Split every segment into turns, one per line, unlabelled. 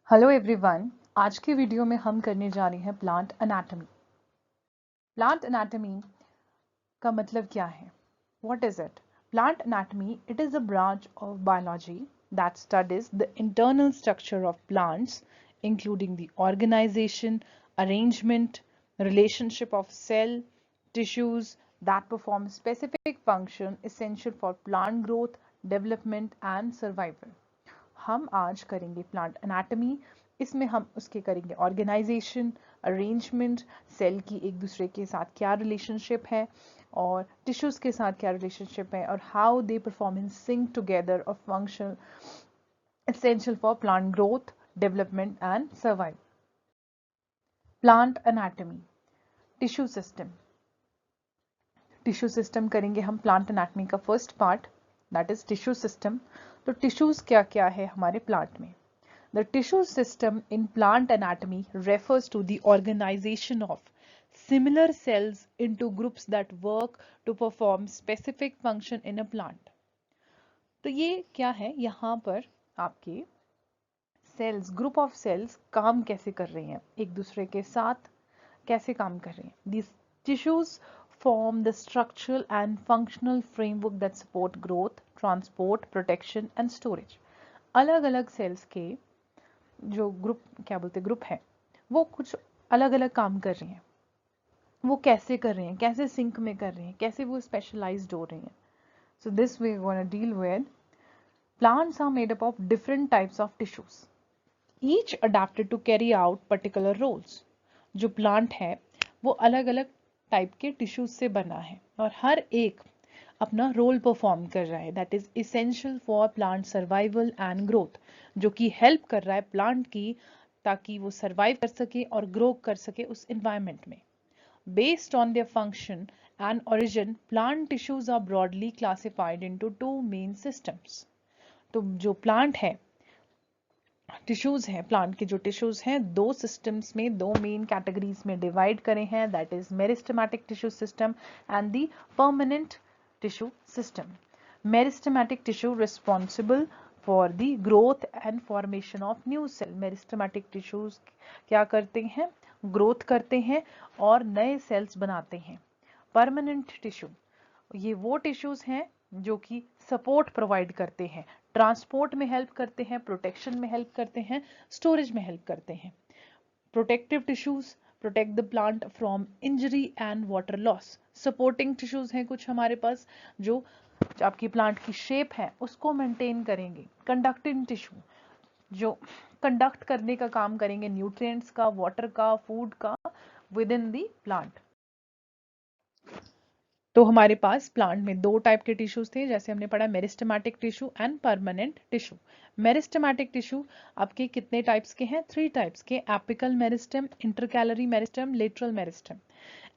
Hello everyone. आज के video में हम करने जा रहे हैं प्लांट एनाटॉमी। प्लांट एनाटॉमी का मतलब क्या है? What is it? Plant anatomy, it is a branch of biology that studies the internal structure of plants, including the organization, arrangement, relationship of cell, tissues that perform specific function essential for plant growth, development and survival. हम आज करेंगे plant anatomy. इसमें हम उसके करेंगे organisation, arrangement, cell की एक दूसरे के साथ क्या रिलेशनशिप है और टिश्यूज के साथ क्या रिलेशनशिप है और how they perform in sync together और function essential for plant growth, development and survival. Plant anatomy, tissue system. Tissue system करेंगे हम प्लांट एनाटॉमी का first part, that is tissue system. तो टिश्यूज क्या क्या है हमारे प्लांट में? The tissue system in plant anatomy refers to the organization of similar cells into groups that work to perform specific function in a plant. तो ये क्या है? यहाँ पर आपके सेल्स, ग्रुप ऑफ सेल्स काम कैसे कर रहे हैं, एक दूसरे के साथ कैसे काम कर रहे हैं। These tissues form the structural and functional framework that support growth, transport, protection and storage. अलग अलग सेल्स के जो ग्रुप, क्या बोलते ग्रुप है, वो कुछ अलग अलग काम कर रहे हैं। वो कैसे कर रहे हैं, कैसे सिंक में कर रहे हैं, कैसे वो स्पेशलाइज्ड हो रहे हैं। So this we want to deal with. Plants are made up of different types of tissues, each adapted to carry out particular roles. जो प्लांट है वो अलग अलग टाइप के टिश्यूज से बना है और हर एक अपना रोल परफॉर्म कर रहा है, that is essential for plant survival and growth, जो कि हेल्प कर रहा है प्लांट की ताकि वो सर्वाइव कर सके और ग्रो कर सके उस एनवायरमेंट में। Based on their function and origin, plant tissues are broadly classified into two main systems. तो जो प्लांट है, टिश्यूज हैं, प्लांट के जो टिश्यूज हैं दो सिस्टम्स में, दो मेन कैटेगरीज में डिवाइड करे हैं, that is meristematic tissue system and the permanent tissue system. Meristematic tissue responsible for the growth and formation of new cell. Meristematic tissues क्या करते हैं? ग्रोथ करते हैं और नए सेल्स बनाते हैं। परमानेंट टिश्यू, ये वो टिश्यूज हैं जो कि सपोर्ट प्रोवाइड करते हैं, ट्रांसपोर्ट में हेल्प करते हैं, प्रोटेक्शन में हेल्प करते हैं, स्टोरेज में हेल्प करते हैं। Protective tissues protect the plant from injury and water loss. Supporting tissues हैं कुछ हमारे पास जो आपकी प्लांट की शेप है उसको मेंटेन करेंगे। कंडक्टिंग टिश्यू जो कंडक्ट करने का काम करेंगे, न्यूट्रिएंट्स का, वाटर का, फूड का विद इन दी प्लांट। तो हमारे पास प्लांट में दो टाइप के टिश्यूज थे, जैसे हमने पढ़ा meristematic tissue and permanent tissue. Meristematic tissue आपके कितने टाइप्स के हैं? 3 टाइप्स के, apical meristem, intercalary meristem, lateral meristem.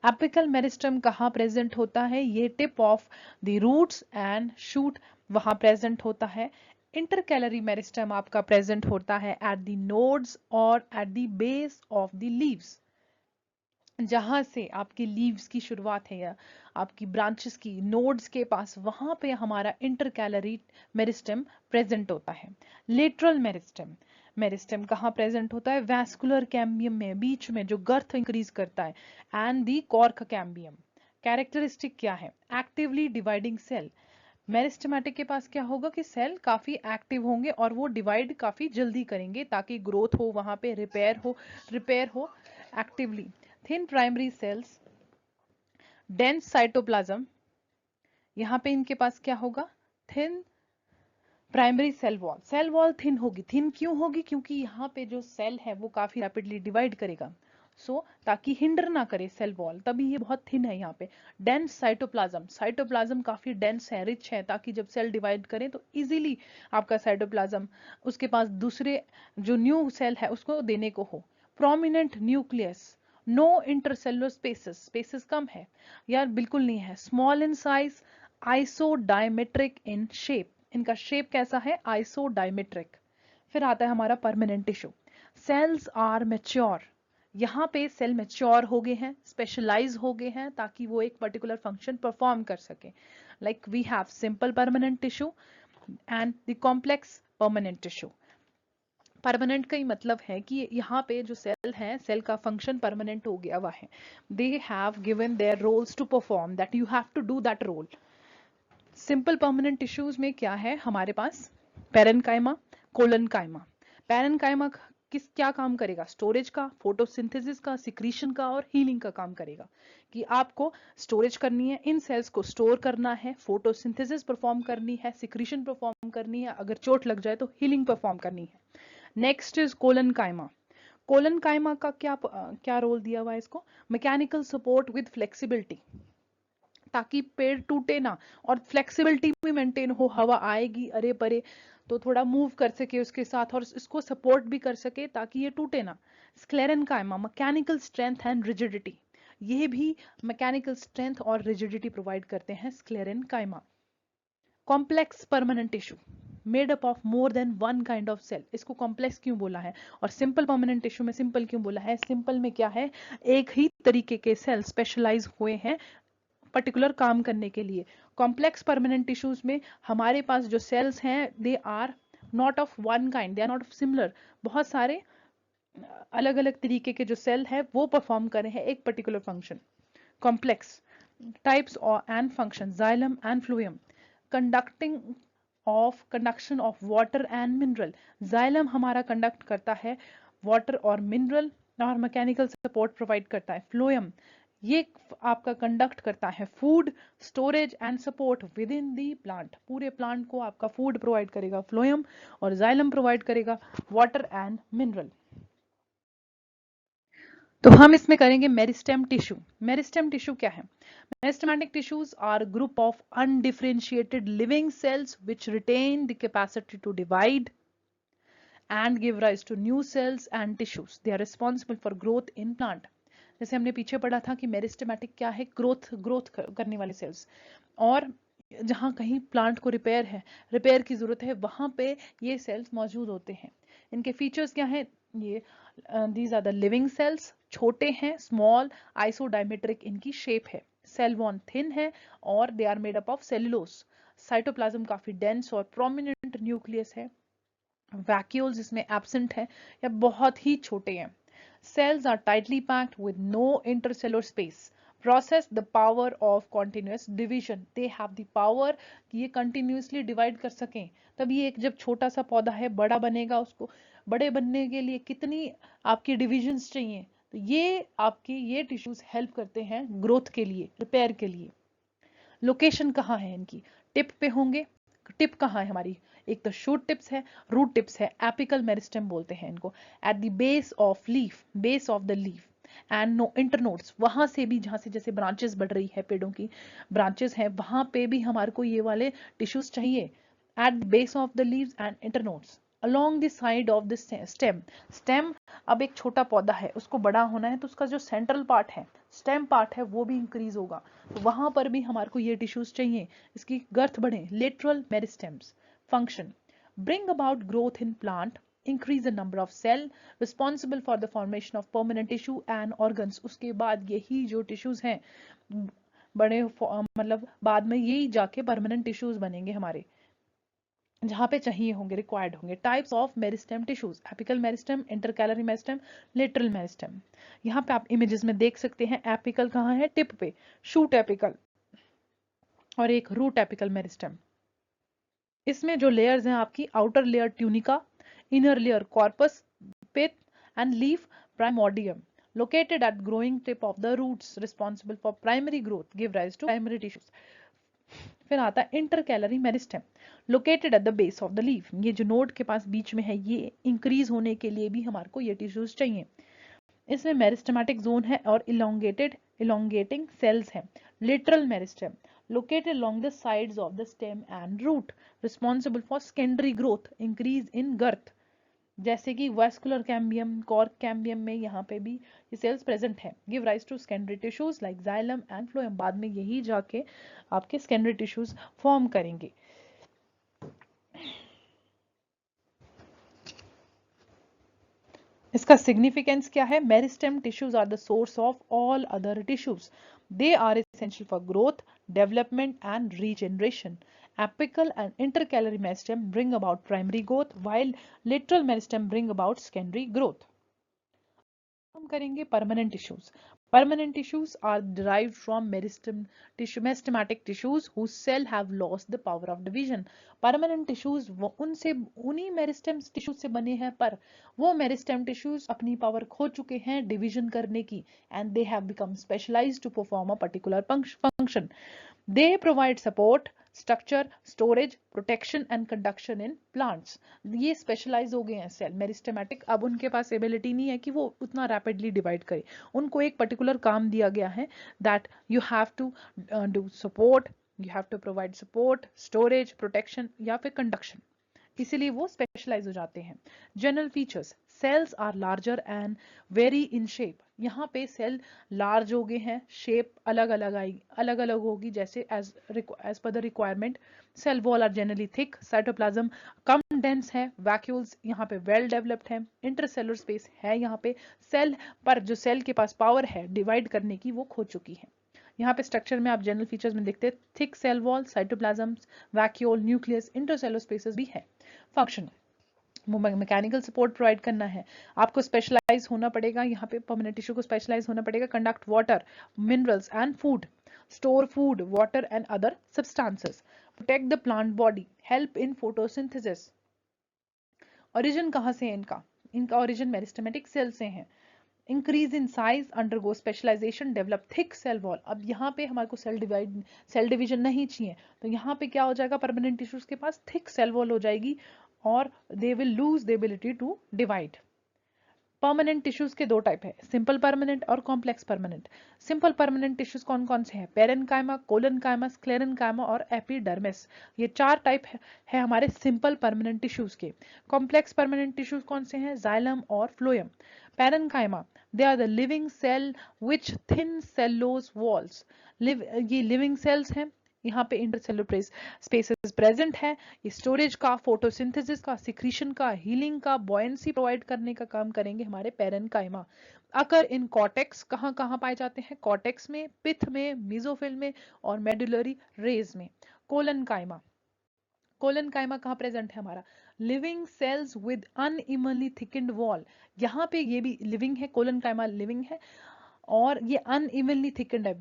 Apical meristem कहाँ प्रेजेंट होता है? ये tip of the roots and shoot वहां प्रेजेंट होता है। इंटरकैलरी मेरिस्टम आपका प्रेजेंट होता है एट द नोड्स और at the base of the leaves, जहां से आपकी लीव्स की शुरुआत है या आपकी ब्रांचेस की नोड्स के पास, वहां पे हमारा इंटरकैलरी मेरिस्टम प्रेजेंट होता है। लेटरल मेरिस्टम, मेरिस्टम कहाँ प्रेजेंट होता है? वैस्कुलर कैम्बियम में, बीच में जो गर्थ इंक्रीज करता है, and the cork cambium. Characteristic क्या है? Actively dividing cell. मेरिस्टेमेटिक के पास क्या होगा कि सेल काफी एक्टिव होंगे और वो डिवाइड काफी जल्दी करेंगे ताकि ग्रोथ हो, वहां पे रिपेयर हो actively. Thin primary cells, dense cytoplasm, यहाँ पे इनके पास क्या होगा? Thin primary cell wall. Cell wall thin होगी। थिन क्यों होगी? क्योंकि यहाँ पे जो सेल है वो काफी रैपिडली डिवाइड करेगा, ताकि हिंडर ना करे सेल वॉल, तभी ये बहुत थिन है यहाँ पे। डेंस साइटोप्लाज्म, साइटोप्लाज्म काफी डेंस है, रिच है, ताकि जब सेल डिवाइड करें तो इजीली आपका साइटोप्लाज्म उसके पास दूसरे जो न्यू सेल है उसको देने को हो। Prominent nucleus, no intercellular spaces, spaces कम है यार, बिल्कुल नहीं है। Small in size, isodiametric in shape, इनका शेप कैसा है? आइसोडायमेट्रिक। फिर आता है हमारा permanent tissue. Cells are mature, यहाँ पे सेल मैच्योर हो गए हैं, स्पेशलाइज हो गए हैं ताकि वो एक पर्टिकुलर फंक्शन परफॉर्म कर सके। Like we have simple permanent tissue and the complex permanent tissue. Permanent का ही मतलब है कि यहाँ पे जो सेल है, सेल का फंक्शन परमानेंट हो गया हुआ है. They have given their roles to perform, that you have to do that role. Simple permanent tissues में क्या है हमारे पास? Parenchyma, collenchyma. पैरेनकाइमा किस क्या काम करेगा? स्टोरेज का, फोटोसिंथेसिस का, सिक्रीशन का और हीलिंग का काम करेगा. कि आपको स्टोरेज करनी है, इन सेल्स को स्टोर करना है, फोटोसिंथेसिस परफॉर्म करनी है, सिक्रीशन परफॉर्म करनी है, अगर चोट लग जाए तो हीलिंग परफॉर्म करनी है. Next is collenchyma. कोलनकाइमा का क्या रोल दिया हुआ है इसको? मैकेनिकल सपोर्ट विद फ्लेक्सिबिलिटी, ताकि पेड़ टूटे ना और फ्लेक्सिबिलिटी भी मेंटेन हो. हवा आएगी अरे परे तो थोड़ा मूव कर सके उसके साथ और इसको सपोर्ट भी कर सके ताकि ये टूटे ना. Sclerenchyma, mechanical strength and rigidity. ये भी मैकेनिकल स्ट्रेंथ और रिजिडिटी प्रोवाइड करते हैं sclerenchyma. Complex permanent tissue made up of more than one kind of cell. इसको कॉम्प्लेक्स क्यों बोला है? और सिंपल परमानेंट टिश्यू में सिंपल क्यों बोला है? सिंपल में क्या है, एक ही तरीके के सेल स्पेशलाइज हुए हैं पर्टिकुलर काम करने के लिए. कॉम्प्लेक्स परमानेंट टिश्यूज में हमारे पास जो सेल्स हैं they are not of one kind, they are not similar. बहुत सारे अलग अलग तरीके के जो सेल है वो परफॉर्म कर रहे हैं एक particular function. Complex types and function, xylem and phloem. Conduction of water and mineral. Xylem हमारा कंडक्ट करता है वाटर और मिनरल और मैकेनिकल सपोर्ट प्रोवाइड करता है. फ्लोएम ये आपका कंडक्ट करता है food, storage and support with in the plant. पूरे प्लांट को आपका फूड प्रोवाइड करेगा फ्लोएम और जाइलम प्रोवाइड करेगा वाटर एंड मिनरल. तो हम इसमें करेंगे मेरिस्टेम टिश्यू. मेरिस्टेम टिश्यू क्या है? Meristematic tissues are group of undifferentiated living cells which retain the capacity to divide and give rise to new cells and tissues. They are responsible for growth in plant. जैसे हमने पीछे पढ़ा था कि meristematic क्या है? ग्रोथ करने वाले सेल्स. और जहाँ कहीं प्लांट को रिपेयर की जरूरत है वहां पे ये सेल्स मौजूद होते हैं. इनके फीचर्स क्या हैं? ये these are the living cells. छोटे हैं, स्मॉल, आइसोडायमेट्रिक इनकी शेप है, सेल वॉल थिन है और they are made up of cellulose. Cytoplasm काफी डेंस और प्रोमिनेंट न्यूक्लियस है. वैक्यूल्स इसमें एब्सेंट है या बहुत ही छोटे हैं. Cells are tightly packed with no intercellular space. Process the power of continuous division. They have the power कि ये continuously divide कर सकें. तभी एक जब छोटा सा पौधा है बड़ा बनेगा, उसको बड़े बनने के लिए कितनी आपकी divisions चाहिए. तो ये आपके ये टिश्यूज हेल्प करते हैं ग्रोथ के लिए, रिपेयर के लिए. लोकेशन कहाँ है इनकी? टिप पे होंगे. टिप कहाँ है हमारी? एक तो शूट टिप्स है, रूट टिप्स है, एपिकल मेरिस्टेम बोलते हैं इनको. At the base of leaf, base of the leaf and no internodes. वहां से भी जहां से जैसे ब्रांचेस बढ़ रही है, पेड़ों की ब्रांचेस हैं, वहां पे भी हमारे को ये वाले टिश्यूज चाहिए. Eight the base of the leaves and internodes along the side of the stem. Stem अब एक छोटा पौधा है, उसको बड़ा होना है तो उसका जो सेंट्रल पार्ट है, स्टेम पार्ट है, वो भी इंक्रीज होगा. तो वहां पर भी हमारे को ये टिश्यूज चाहिए, इसकी गर्थ बढ़े. Lateral meristems. Function: bring about growth in plant, increase the number of cell responsible for the formation of permanent tissue and organs. उसके बाद यही जो टिश्यूज हैं बड़े मतलब बाद में यही जाके परमानेंट टिश्यूज बनेंगे हमारे, जहां पे चाहिए होंगे, रिक्वायर्ड होंगे. Types of meristem tissues: apical meristem, intercalary meristem, lateral meristem. यहाँ पे आप इमेजेस में देख सकते हैं एपिकल कहाँ है? टिप पे. शूट एपिकल और एक रूट एपिकल मेरिस्टेम. इसमें जो लेयर्स हैं आपकी, outer layer tunica, inner layer corpus, pith and leaf primordium. Located at growing tip of the roots, responsible for primary growth, give rise to primary tissues. फिर आता है intercalary meristem. Located at the base of the leaf. ये जो node के पास बीच में है, ये increase होने के लिए भी हमारे को ये टिश्यूज चाहिए. इसमें मेरिस्टेमेटिक जोन है और इलोंगेटिंग सेल्स हैं. Lateral meristem. Located along the sides of the stem and root, responsible for secondary growth, increase in girth. जैसे कि वेस्कुलर कैम्बियम, कॉर्क कैम्बियम में यहाँ पे भी ये सेल्स प्रेजेंट है. Give rise to secondary tissues like xylem and phloem. बाद में यही जाके आपके सेकेंडरी टिश्यूज फॉर्म करेंगे. इसका सिग्निफिकेंस क्या है? Meristem tissues are the source of all other tissues. They are essential for growth, development and regeneration Apical and intercalary meristem bring about primary growth while lateral meristem bring about secondary growth. हम करेंगे permanent tissues. Permanent tissues are derived from meristematic tissues whose cell have lost the power of division. Permanent tissues उन्हीं meristem tissues से बने हैं, पर वो meristem tissues अपनी power खो चुके हैं डिवीजन करने की, and they have become specialized to perform a particular function. They provide support, structure, storage, protection and conduction in plants. ये स्पेशलाइज हो गए हैं सेल मेरिस्टेमेटिक. अब उनके पास एबिलिटी नहीं है कि वो उतना रैपिडली डिवाइड करे. उनको एक पर्टिकुलर काम दिया गया है that you have to do support, you have to provide support, storage, protection या फिर कंडक्शन. इसीलिए वो स्पेशलाइज हो जाते हैं. General features, cells are larger and vary in shape. यहाँ पे सेल लार्ज हो गए हैं, शेप अलग अलग होगी जैसे as per the requirement. Cell wall are generally thick, cytoplasm कम डेंस है, वैक्यूल्स यहाँ पे वेल डेवलप्ड है, इंटरसेलुलर स्पेस है यहाँ पे. सेल पर जो सेल के पास पावर है डिवाइड करने की वो खो चुकी है. यहाँ पे स्ट्रक्चर में आप जनरल फीचर्स में देखते हैं thick cell wall, cytoplasm, vacuole, nucleus, intercellular spaces भी है. फंक्शन, मैकेनिकल सपोर्ट प्रोवाइड करना है, आपको स्पेशलाइज होना पड़ेगा. यहाँ पे परमानेंट टिश्यू को स्पेशलाइज होना पड़ेगा. Conduct water, minerals and food, store food, water and other substances, protect the plant body, help in photosynthesis. Origin कहाँ से है इनका ओरिजिन मेरिस्टेमेटिक सेल से है. Increase in size, undergo specialization, develop thick cell wall. अब यहाँ पे हमारे को सेल डिवीजन नहीं चाहिए, तो यहाँ पे क्या हो जाएगा, परमानेंट टिश्यूज के पास थिक सेल वॉल हो जाएगी और they will lose the ability to divide. Permanent tissues के दो टाइप है, सिंपल परमानेंट और complex permanent. Simple permanent tissues कौन कौन से हैं, पेरेन्काइमा, कोलेनकाइमा, स्क्लेरेन्काइमा और एपिडर्मिस. ये 4 टाइप है हमारे सिंपल परमानेंट टिश्यूज के. कॉम्प्लेक्स परमानेंट टिश्यूज कौन से हैं, जाइलम और phloem. Parenchyma, they are the living cell which thin cellulose walls. ये लिविंग सेल्स हैं, यहाँ पे इंटरसेलुलर स्पेसेस प्रेजेंट है. ये स्टोरेज का, फोटोसिंथेसिस का, सिक्रीशन का, हीलिंग का, बॉयंसी प्रोवाइड करने का काम करेंगे हमारे पेरेन्काइमा. अगर इन कॉर्टेक्स कहाँ कहाँ पाए जाते हैं, कॉर्टेक्स में, पिथ में, मीजोफिल में और मेडुलरी रेज में. कोलेनकाइमा, कोलेनकाइमा कहाँ प्रेजेंट है हमारा, living cells with unevenly thickened wall. यहाँ पे ये भी लिविंग है, कोलेनकाइमा लिविंग है और ये अनइवनली थिकन्ड है.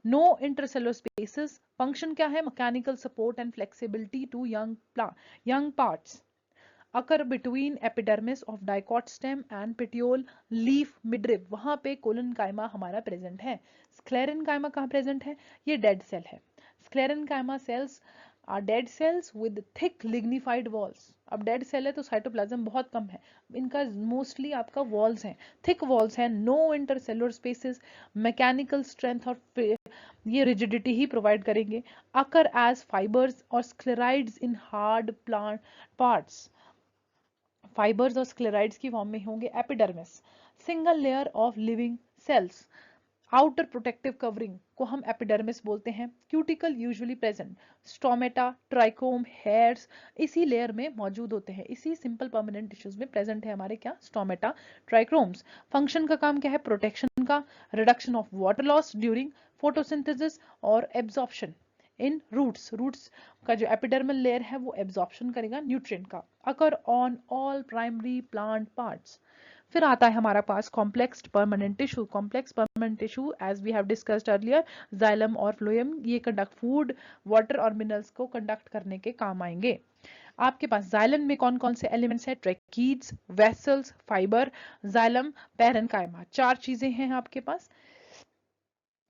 No intercellular spaces. फंक्शन क्या है, mechanical support and flexibility to young parts. Occur between epidermis of dicot stem and petiole leaf midrib. वहां पे कोलेनकाइमा हमारा प्रेजेंट है. स्क्लेरेन्काइमा कहाँ प्रेजेंट है, ये डेड सेल है. Sclerenchyma cells are dead cells with thick lignified walls. अब dead cell है तो साइटोप्लाज्म बहुत कम है, इनका मोस्टली आपका वॉल्स हैं, थिक वॉल्स हैं. No intercellular spaces, mechanical strength और ये रिजिडिटी ही प्रोवाइड करेंगे. अकर एज फाइबर्स और sclereids in hard plant parts. Fibres और स्क्लेराइड्स की फॉर्म में होंगे. Epidermis, single layer of living cells. Outer protective covering को हम एपिडर्मिस बोलते हैं. Cuticle usually present. Stomata, trichome, hairs इसी लेयर में मौजूद होते हैं. इसी सिंपल परमानेंट टिश्यूज में प्रेजेंट है हमारे क्या, स्टोमेटा, ट्राइक्रोम्स. फंक्शन का काम क्या है, प्रोटेक्शन का, reduction of water loss during photosynthesis और एब्जॉर्प्शन इन रूट्स का जो एपिडर्मल लेयर है वो एब्जॉर्प्शन करेगा न्यूट्रिएंट का. Occur on all primary plant parts. फिर आता है हमारा पास complex permanent tissue. Complex permanent tissue as we have discussed earlier, xylem और फ्लोएम, ये कंडक्ट फूड, वाटर और मिनरल्स को कंडक्ट करने के काम आएंगे. आपके पास जाइलम में कौन कौन से एलिमेंट्स है, tracheids, vessels, fibre, xylem, parenchyma. 4 चीजें हैं आपके पास,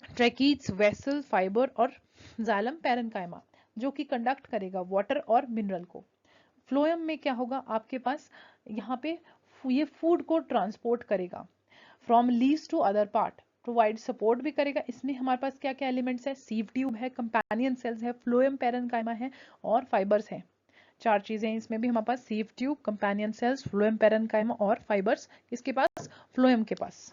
ट्रैकीड्स, वेसल, फाइबर और जाइलम पेरेन्काइमा, जो कि कंडक्ट करेगा वाटर और मिनरल को. फ्लोएम में क्या होगा आपके पास, यहाँ पे ये फूड को ट्रांसपोर्ट करेगा from leaves to other part, provide support भी करेगा. इसमें हमारे पास क्या क्या एलिमेंट्स है, सीव ट्यूब है, कंपेनियन सेल्स है, फ्लोएम, पेरेन्काइमा है और फाइबर्स है. 4 चीजें इसमें भी हमारे पास, sieve tube, companion cells, phloem, parenchyma और फाइबर्स. किसके पास, फ्लोएम के पास.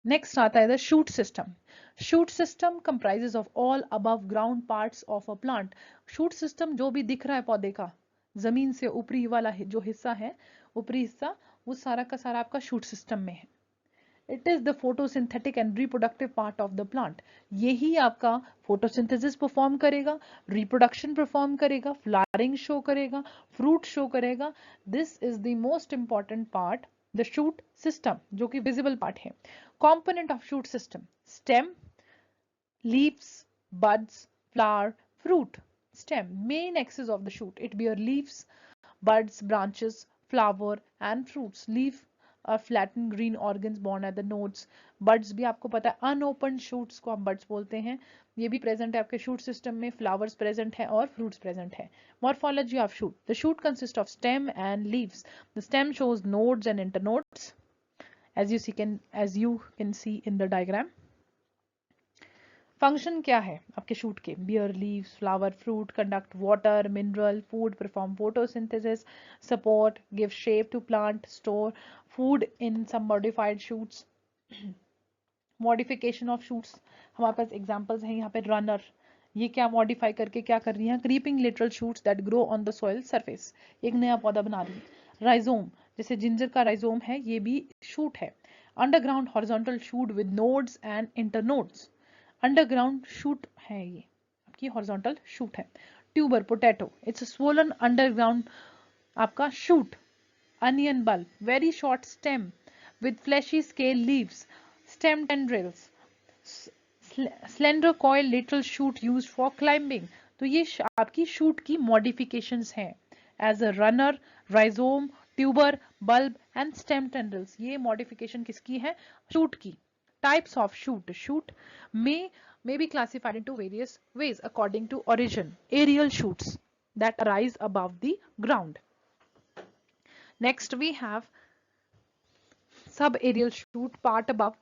नेक्स्ट आता है the shoot system. Shoot system comprises of all above ground parts of a plant. Shoot system जो भी दिख रहा है पौधे का, जमीन से ऊपरी वाला जो हिस्सा है, ऊपरी हिस्सा, वो सारा का सारा आपका शूट सिस्टम में है. It is the photosynthetic and reproductive part of the plant. यही आपका फोटोसिंथेसिस परफॉर्म करेगा, रिप्रोडक्शन परफॉर्म करेगा, फ्लावरिंग शो करेगा, फ्रूट शो करेगा। This is the most important part, the shoot system, जो कि विजिबल पार्ट है। Component of shoot system: stem, leaves, buds, flower, fruit. Stem, main axis of the shoot. It bear leaves, buds, branches, flower and fruits. Leaf are flattened green organs borne at the nodes. Buds भी आपको पता है, unopened shoots को हम buds बोलते हैं, ये भी present है आपके shoot system में। flowers present है और fruits present है। Morphology of shoot: the shoot consists of stem and leaves. The stem shows nodes and internodes, as you can see in the diagram. Function क्या है आपके shoot के? Bear, leaves, flower, fruit, conduct water, mineral, food, perform photosynthesis, support, give shape to plant, store food in some modified shoots. Modification of shoots, हमारे पास examples हैं यहाँ पे। Runner, ये क्या मॉडिफाई करके क्या कर रही है? Creeping literal shoots that grow on the soil surface, एक नया पौधा बना रही है। राइजोम, जैसे जिंजर का राइजोम है, ये भी शूट है। Underground horizontal shoot with nodes and internodes, underground shoot है, ये आपकी हॉरिजॉन्टल शूट है। Tuber, potato, it's swollen underground आपका shoot. Onion bulb, very short stem with fleshy scale leaves, stem tendrils. Slender coil little shoot used for climbing. तो ये आपकी shoot की modifications हैं। As a runner, rhizome, tuber, bulb and stem tendrils, ये modification किसकी है? Shoot की। Types of shoot: shoot may be classified into various ways according to origin. Aerial shoots that arise above the ground. Next we have subaerial shoot, part above,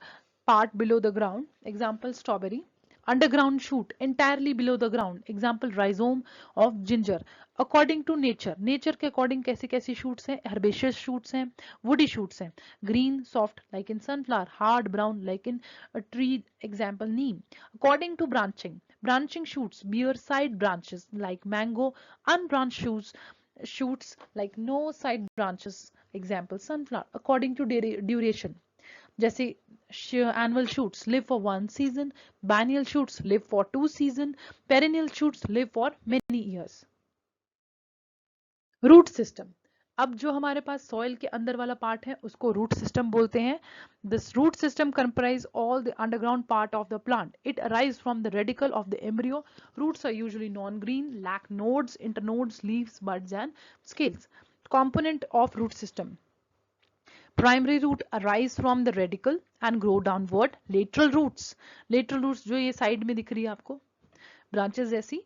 part below the ground. Example, strawberry. Underground shoot, entirely below the ground. Example, rhizome of ginger. According to nature, nature के according कैसी कैसी shoots हैं? herbaceous shoots हैं, woody shoots हैं, green soft like in sunflower, hard brown like in a tree, example neem. According to branching, branching shoots bear side branches like mango, unbranched shoots like no side branches, example sunflower. According to duration, जैसे annual shoots live for 1 season, biennial shoots live for 2 seasons, perennial shoots live for many years. Root system, अब जो हमारे पास soil के अंदर वाला part है उसको root system बोलते हैं। This root system comprise all the underground part of the plant. It arise from the radicle of the embryo. Roots are usually non green, lack nodes, internodes, leaves, buds and scales. Component of root system: primary root arise from the radicle and grow downward. Lateral roots जो ये side में दिख रही है आपको branches जैसी,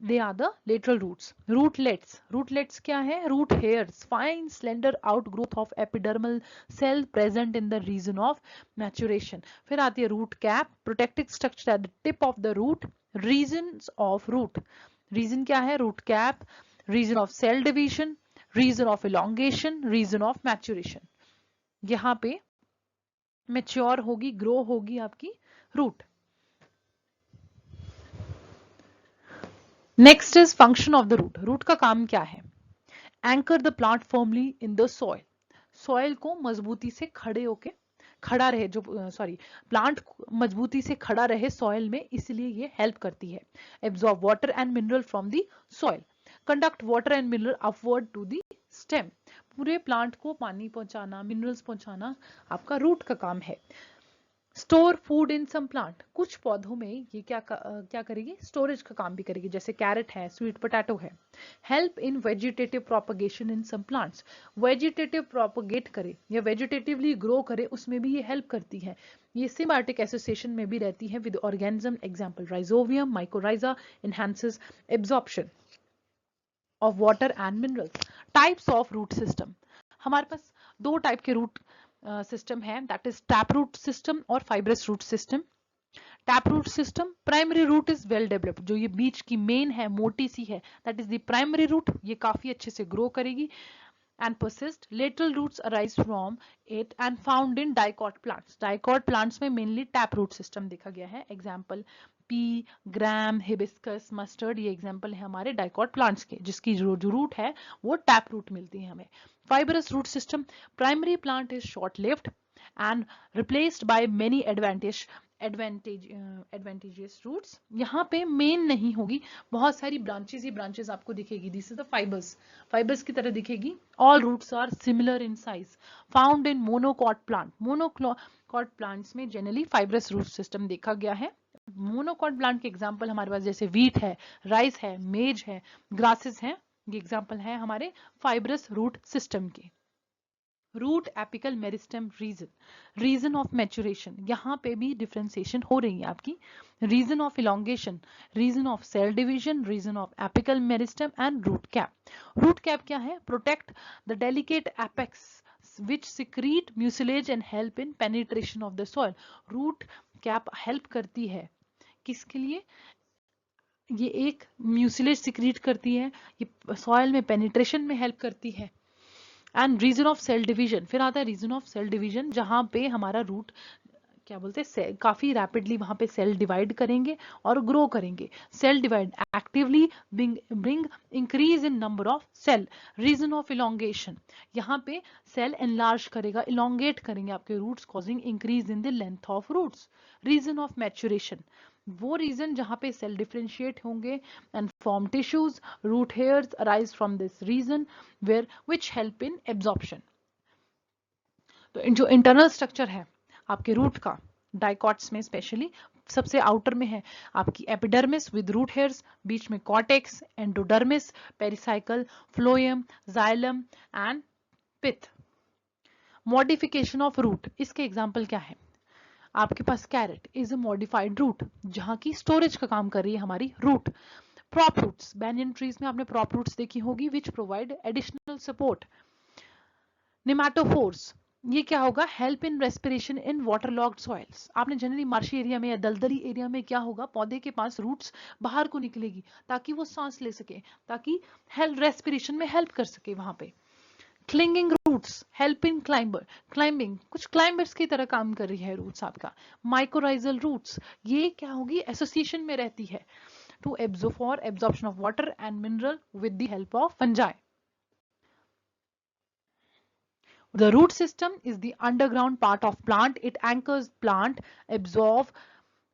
they are the lateral roots. Rootlets क्या है? root hairs, fine slender outgrowth of epidermal cell present in the region of maturation. फिर आती है root cap, protective structure at the tip of the root. Regions of root, region क्या है? root cap, region of cell division, region of elongation, region of maturation. यहाँ पे mature होगी, grow होगी आपकी root. Next is function of the root. Root का काम क्या है? Anchor the plant firmly in the soil. Soil को मजबूती से खड़ा रहे, प्लांट मजबूती से खड़ा रहे सॉइल में, इसलिए ये हेल्प करती है. Absorb water and mineral from the soil. Conduct water and mineral upward to the stem. पूरे प्लांट को पानी पहुंचाना, मिनरल्स पहुंचाना आपका रूट का काम है. Store food in some plant. कुछ पौधों में ये क्या करेगी? स्टोरेज का काम भी करेगी, जैसे कैरेट है, स्वीट पोटैटो है. Help in vegetative propagation in some plants. Vegetative propagate करे या वेजिटेटिवली ग्रो करे, उसमें भी ये हेल्प करती है. ये सिम्बायोटिक एसोसिएशन में भी रहती है with organism. Example, rhizobium, mycorrhiza. Enhances absorption of water and minerals. Types of root system. हमारे पास दो टाइप के रूट सिस्टम है, that is tap root system और fibrous root system. Tap root system, primary root is well developed. जो ये बीच की main है, मोटी सी है, that is the primary root. ये काफी अच्छे से ग्रो करेगी and persist. Lateral roots arise from it and found in dicot plants. Dicot plants में mainly tap root system देखा गया है. Example, pea, gram, hibiscus, mustard. ये example है हमारे dicot plants के, जिसकी जो root है वो tap root मिलती है हमें. Fibrous root system, primary plant is short lived and replaced by many advantageous roots. यहाँ पे मेन नहीं होगी, बहुत सारी ब्रांचेस ही ब्रांचेस आपको दिखेगी. दिस इज द फाइबर्स की तरह दिखेगी. All roots are similar in size, found in monocot plant. Monocot plants में जनरली फाइब्रस रूट सिस्टम देखा गया है. मोनोकॉट प्लांट के एग्जाम्पल हमारे पास जैसे वीट है, राइस है, मेज है, ग्रासेस हैं. ये एग्जाम्पल है हमारे फाइब्रस रूट सिस्टम के. Root apical meristem region of maturation, यहाँ पे भी डिफ्रेंसिएशन हो रही है आपकी. Region of elongation, region of cell division, region of apical meristem and root cap. Root cap क्या है? Protect the delicate apex which secrete mucilage and help in penetration of the soil. Root cap help करती है किसके लिए? ये एक mucilage secrete करती है, ये सॉइल में पेनिट्रेशन में हेल्प करती है. And region of cell division, फिर आता है रीजन ऑफ सेल डिवीजन, जहां पे हमारा रूट क्या बोलते हैं, काफी रैपिडली वहां पे सेल डिवाइड करेंगे और ग्रो करेंगे. Cell divide actively bring increase in number of cell. Region of elongation, यहाँ पे सेल एनलार्ज करेगा, इलोंगेट करेंगे आपके roots, causing increase in the length of roots. Region of maturation, वो रीजन जहां पे सेल डिफरेंशिएट होंगे and form tissues. Root hairs arise from this region where which help in absorption. तो जो internal structure है आपके रूट का, dicots में स्पेशली सबसे आउटर में है आपकी एपिडर्मिस विद रूट हेयर्स, बीच में cortex, endodermis, pericycle, phloem, xylem and pith. Modification of root, इसके एग्जांपल क्या है? आपके पास carrot is a modified root, जहां की स्टोरेज का काम कर रही है हमारी root. Prop roots, banyan trees में आपने प्रॉप रूट्स देखी होगी which provide additional support. Pneumatophores, ये क्या होगा? Help in respiration in water logged soils. आपने जनरली मार्शी एरिया में या दलदली एरिया में क्या होगा, पौधे के पास रूट्स बाहर को निकलेगी ताकि वो सांस ले सके, ताकि हेल्प रेस्पिरेशन में हेल्प कर सके वहां पे. Clinging roots help in climbing, कुछ क्लाइंबर्स की तरह काम कर रही है रूट्स आपका. माइकोराइजल रूट्स, ये क्या होगी? एसोसिएशन में रहती है to for absorption of water and mineral with the help of fungi. The root system is the underground part of plant. It anchors plant, absorb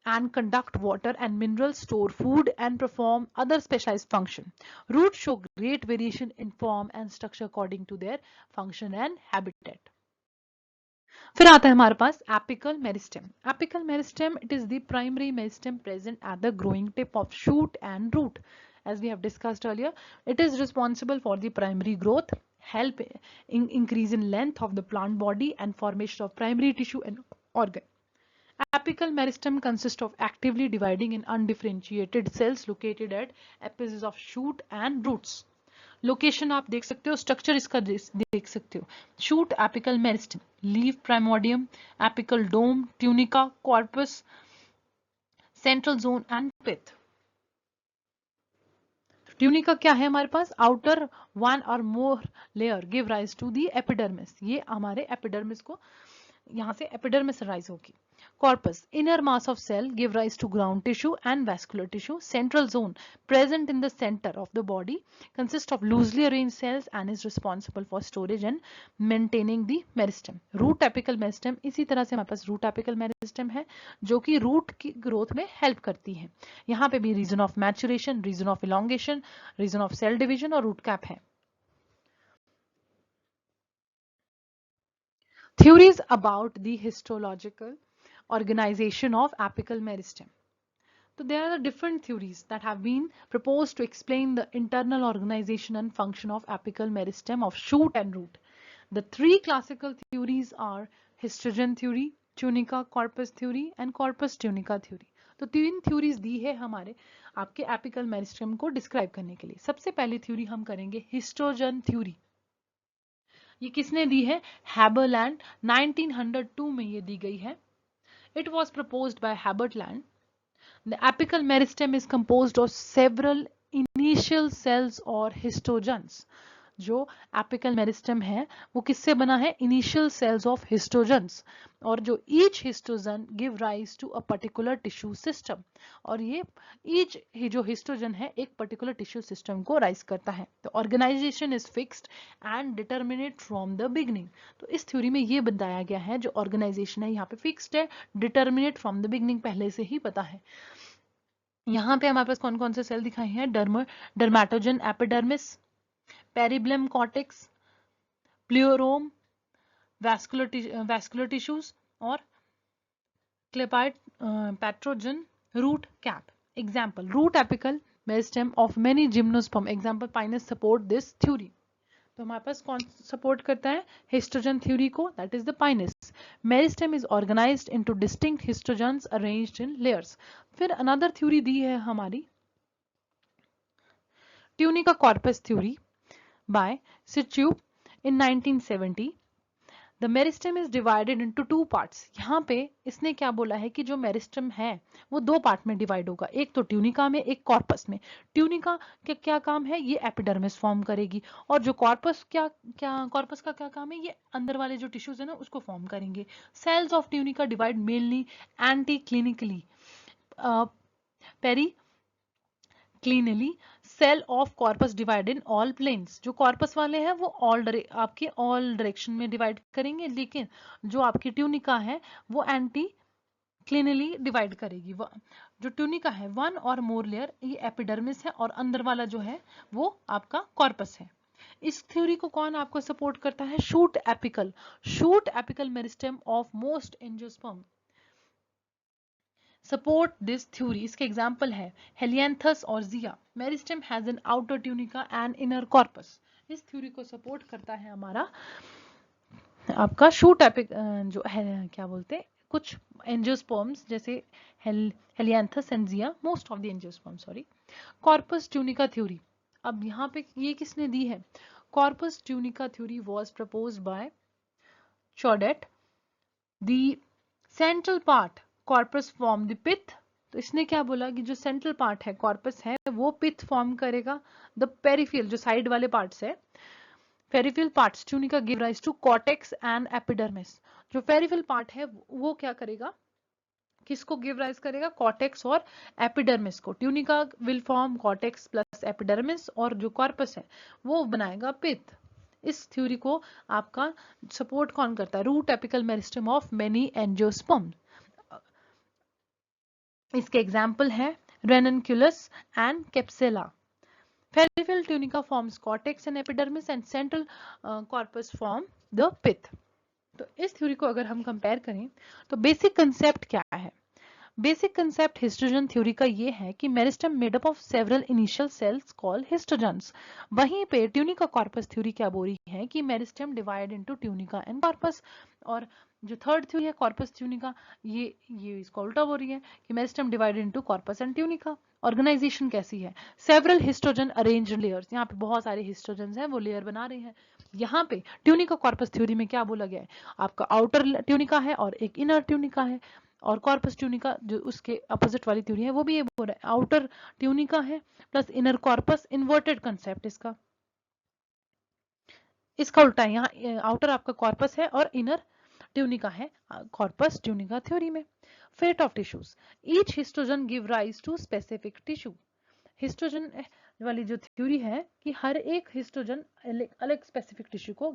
and conduct water and minerals, store food and perform other specialized function. Roots show great variation in form and structure according to their function and habitat. फिर आता है हमारे पास apical meristem. Apical meristem, it is the primary meristem present at the growing tip of shoot and root. As we have discussed earlier, it is responsible for the primary growth, help in increase in length of the plant body and formation of primary tissue and organ. Apical meristem consists of actively dividing in undifferentiated cells located at apices of shoot and roots. Location आप देख सकते हो, structure इसका देख सकते हो. Shoot apical meristem, leaf primordium, apical dome, tunica, corpus, central zone and pith. Tunica क्या है हमारे पास? आउटर वन और more layer give rise to the epidermis. ये हमारे एपिडर्मिस को, यहाँ से एपिडर्मिस राइज होगी. Corpus, inner mass of cell give rise to ground tissue and vascular tissue. Central zone, present in the center of the body, consists of loosely arranged cells and is responsible for storage and maintaining the meristem. Root apical meristem, इसी तरह से हमारे पास root apical meristem है जो कि root की growth में help करती है. यहाँ पे भी region of maturation, region of elongation, region of cell division और root cap है. Theories about the histological organization of apical meristem. So there are different theories that have been proposed to explain the internal organization and function of apical meristem of shoot and root. The three classical theories are histogen theory, tunica corpus theory and corpus tunica theory. तो तीन theories दी है हमारे आपके apical meristem को describe करने के लिए. सबसे पहली थ्योरी हम करेंगे हिस्टोजन थ्योरी. ये किसने दी है? हैबरलैंड, 1902 में ये दी गई है. It was proposed by Haberland. The apical meristem is composed of several initial cells or histogens. जो एपिकल मेरिस्टम है वो किससे बना है? इनिशियल सेल्स ऑफ हिस्टोजन्स, और जो each histogen give rise to a particular tissue system, और ये ईच जो हिस्टोजन है एक पर्टिकुलर टिश्यू सिस्टम को राइज करता है। तो organisation is fixed and determinate from the beginning. तो इस थ्योरी में ये बताया गया है जो ऑर्गेनाइजेशन है यहाँ पे फिक्स्ड है, डिटर्मिनेट फ्रॉम द बिगनिंग पहले से ही पता है। यहाँ पे हमारे पास कौन कौन से सेल दिखाए हैं? Dermatogen epidermis, periblem cortex, plerome, vascular tissues और calyptrogen root cap. Example root apical meristem of many gymnosperm, example pinus support this theory. तो हमारे पास कौन सपोर्ट करता है हिस्टोजन थ्योरी को? That is the pinus. Meristem is organised into distinct histogens arranged in layers. फिर another theory दी है हमारी ट्यूनिका कॉर्पस थ्योरी बाय सिच्यू in 1970। The meristem is divided into two parts. यहाँ पे इसने क्या बोला है कि जो मेरिस्टेम है वो दो पार्ट में डिवाइड होगा, एक तो ट्यूनिका में, एक कॉर्पस में। ट्यूनिका का क्या काम है? ये एपिडर्मिस फॉर्म करेगी, और जो कॉर्पस कॉर्पस का क्या काम है? ये अंदर वाले जो टिश्यूज है ना उसको फॉर्म करेंगे। Cells of tunica divide mainly anticlinally, periclinally. Cell of corpus divide in all planes. जो कॉर्पस वाले हैं वो आपके ऑल डायरेक्शन में डिवाइड करेंगे, लेकिन जो आपकी ट्यूनिका है वो एंटी क्लीनली डिवाइड करेगी। जो ट्यूनिका है वन और मोर लेयर, ये एपिडर्मिस है, और अंदर वाला जो है वो आपका कॉर्पस है। इस थ्योरी को कौन आपको सपोर्ट करता है? Shoot apical meristem of most angiosperm support this theory. इसके एग्जाम्पल है हेलियांथस और Zea. Meristem has an outer tunica and inner corpus. इस थ्योरी को सपोर्ट करता है हमारा आपका शूट एपिक जो है क्या बोलते हैं कुछ एंजियोस्पर्म्स जैसे Helianthus and Zea, most of the angiosperm sorry. Corpus tunica theory, अब यहाँ पे ये किसने दी है? Corpus tunica theory was proposed by Chodat. The central part corpus form the pith. तो इसने क्या बोला कि जो सेंट्रल पार्ट है कॉर्पस है वो पिथ फॉर्म करेगा। द पेरिफेरल जो साइड वाले पार्ट्स है, peripheral parts tunica give rise to cortex and epidermis. जो पेरिफेरल पार्ट है वो क्या करेगा? किसको गिव राइज करेगा? कॉर्टेक्स और एपिडर्मिस को। Tunica will form cortex plus epidermis, और जो कॉर्पस है वो बनाएगा पिथ। इस थ्योरी को आपका सपोर्ट कौन करता है? Root apical meristem of many angiosperm. इसके एग्जाम्पल है Ranunculus and Capsella. Peripheral tunica forms cortex and epidermis and central corpus form the pith। तो इस थ्योरी को अगर हम कंपेयर करें तो बेसिक कंसेप्ट क्या है? बेसिक कंसेप्ट हिस्टोजन थ्योरी का ये है कि meristem made up of several initial cells called histogens. वहीं पे ट्यूनिका कॉर्पस थ्योरी क्या बोल रही है कि meristem divide into tunica and corpus. और जो थर्ड थ्योरी है कॉर्पस ट्यूनिका, ये इसको उल्टा बोल रही है कि meristem divide into corpus and tunica. Organization कैसी है? सेवरल हिस्टोजन अरेंज्ड लेयर्स, यहाँ पे बहुत सारे हिस्टोजन हैं वो लेयर बना रहे हैं। यहाँ पे ट्यूनिका कॉर्पस थ्योरी में क्या बोला गया है? आपका आउटर ट्यूनिका है और एक इनर ट्यूनिका है, और कॉर्पस ट्यूनिका जो उसके अपोजिट वाली थ्योरी है वो भी ये बोल रहा है आउटर ट्यूनिका है plus inner corpus. Inverted concept इसका उल्टा है। यहाँ आउटर आपका कॉर्पस है और इनर ट्यूनिका है कॉर्पस ट्यूनिका थ्योरी में। Fate of tissues, each histogen give rise to specific tissue. Histogen वाली जो थ्योरी है कि हर एक हिस्टोजन अलग स्पेसिफिक टिश्यू को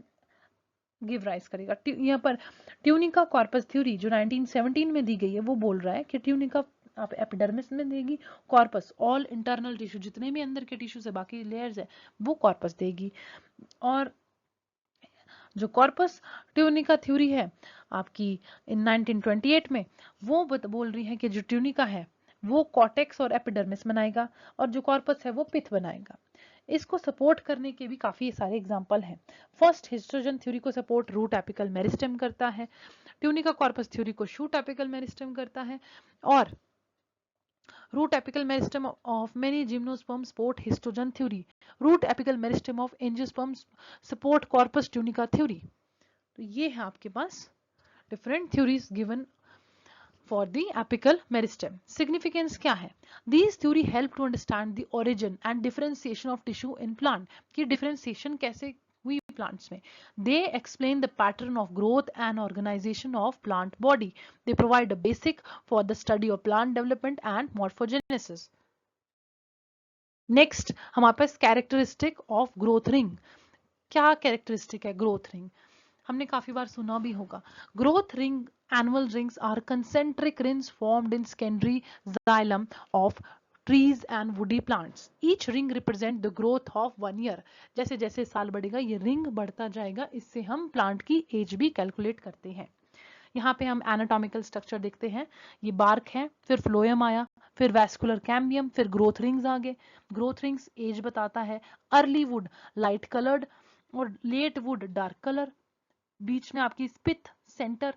गिव राइज करेगा। यहाँ पर ट्यूनिका कॉर्पस थ्योरी जो 1917 में दी गई है वो बोल रहा है कि ट्यूनिका आप एपिडर्मिस में देगी, कॉर्पस ऑल इंटरनल टिश्यू जितने भी अंदर के टिश्यू है बाकी लेयर्स है वो कॉर्पस देगी। और जो कॉर्पस ट्यूनिका थ्योरी है आपकी इन 1928 में वो बोल रही है कि जो ट्यूनिका है वो कॉर्टेक्स और एपिडर्मिस बनाएगा और जो कॉर्पस है वो पिथ बनाएगा। इसको सपोर्ट करने के भी काफी सारे एग्जांपल हैं। फर्स्ट हिस्टोजन थ्योरी को सपोर्ट रूट एपिकल मेरिस्टेम करता है, ट्यूनिका कॉर्पस थ्योरी को शूट एपिकल मेरिस्टेम करता है, और root apical meristem of many gymnosperms support histogen theory। root apical meristem of angiosperms support corpus tunica theory। तो ये है आपके पास different theories given for the apical meristem. Significance क्या है? These theory help to understand the origin and differentiation of tissue in plant. कि differentiation कैसे हुई plants में. They explain the pattern of growth and organization of plant body. They provide a basic for the study of plant development and morphogenesis. Next हमारे पास characteristic of growth ring. क्या characteristic है growth ring? हमने काफी बार सुना भी होगा. Growth ring annual rings are concentric rings formed in secondary xylem of trees and woody plants. Each ring represent the growth of 1 year. जैसे जैसे साल बढ़ेगा ये रिंग बढ़ता जाएगा. इससे हम प्लांट की एज भी कैलकुलेट करते हैं. यहाँ पे हम एनाटॉमिकल स्ट्रक्चर देखते हैं. ये बार्क है, फिर फ्लोएम आया, फिर वैस्कुलर कैम्बियम, फिर ग्रोथ रिंग्स आ गए. ग्रोथ रिंग्स एज बताता है. अर्ली वुड लाइट कलर्ड और लेट वुड डार्क कलर. बीच में आपकी pith centre.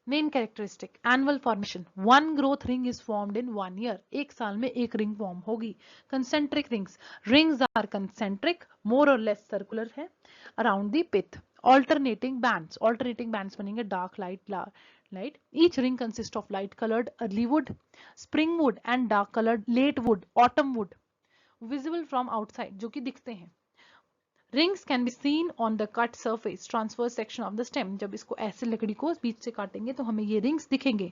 Main characteristic annual formation. 1 growth ring is formed in 1 year. एक साल में एक रिंग फॉर्म होगी. Concentric rings. Rings are concentric, more or less circular है around the pith. Alternating bands बनेंगे dark light. Each ring consists of light colored early wood, spring wood and dark colored late wood, autumn wood. Visible from outside, जो कि दिखते हैं. Rings can be seen on the cut surface, transverse section of the stem. जब इसको ऐसे लकड़ी को बीच से काटेंगे तो हमें ये rings दिखेंगे.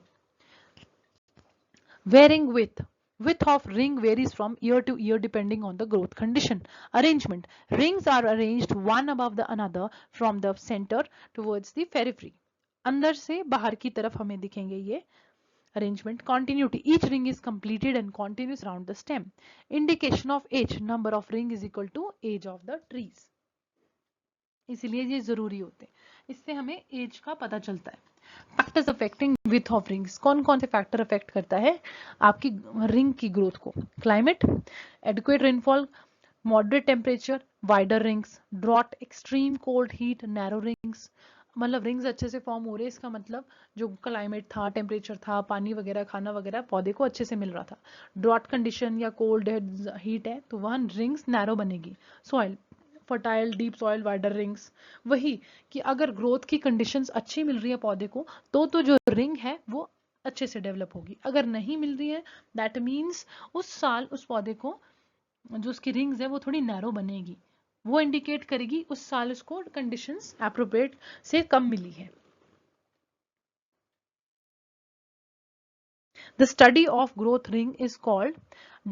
Varying width of ring varies from year to year depending on the growth condition. Arrangement. Rings are arranged one above the another from the center towards the periphery. अंदर से बाहर की तरफ हमें दिखेंगे ये. Arrangement. Continuity. Each ring is completed and continuous around the stem. Indication of age. Number of ring is equal to age of the trees. इसलिए ये जरूरी होते हैं. इससे हमें एज का पता चलता है. Factors affecting width of rings. कौन कौन से फैक्टर अफेक्ट करता है आपकी रिंग की ग्रोथ को? Climate, adequate rainfall, moderate temperature, wider rings, drought, extreme cold heat, narrow rings. मतलब रिंग्स अच्छे से फॉर्म हो रहे हैं इसका मतलब जो क्लाइमेट था, टेम्परेचर था, पानी वगैरह, खाना वगैरह पौधे को अच्छे से मिल रहा था. ड्रॉट कंडीशन या कोल्ड हीट है तो वहां रिंग्स नैरो बनेगी. Soil fertile, deep soil, wider rings. वही कि अगर ग्रोथ की कंडीशंस अच्छी मिल रही है पौधे को तो जो रिंग है वो अच्छे से डेवलप होगी. अगर नहीं मिल रही है दैट मीन्स उस साल उस पौधे को जो उसकी रिंग्स है वो थोड़ी नैरो बनेगी. वो इंडिकेट करेगी उस साल उसको कंडीशंस एप्रोप्रिएट से कम मिली है. The study of growth ring is called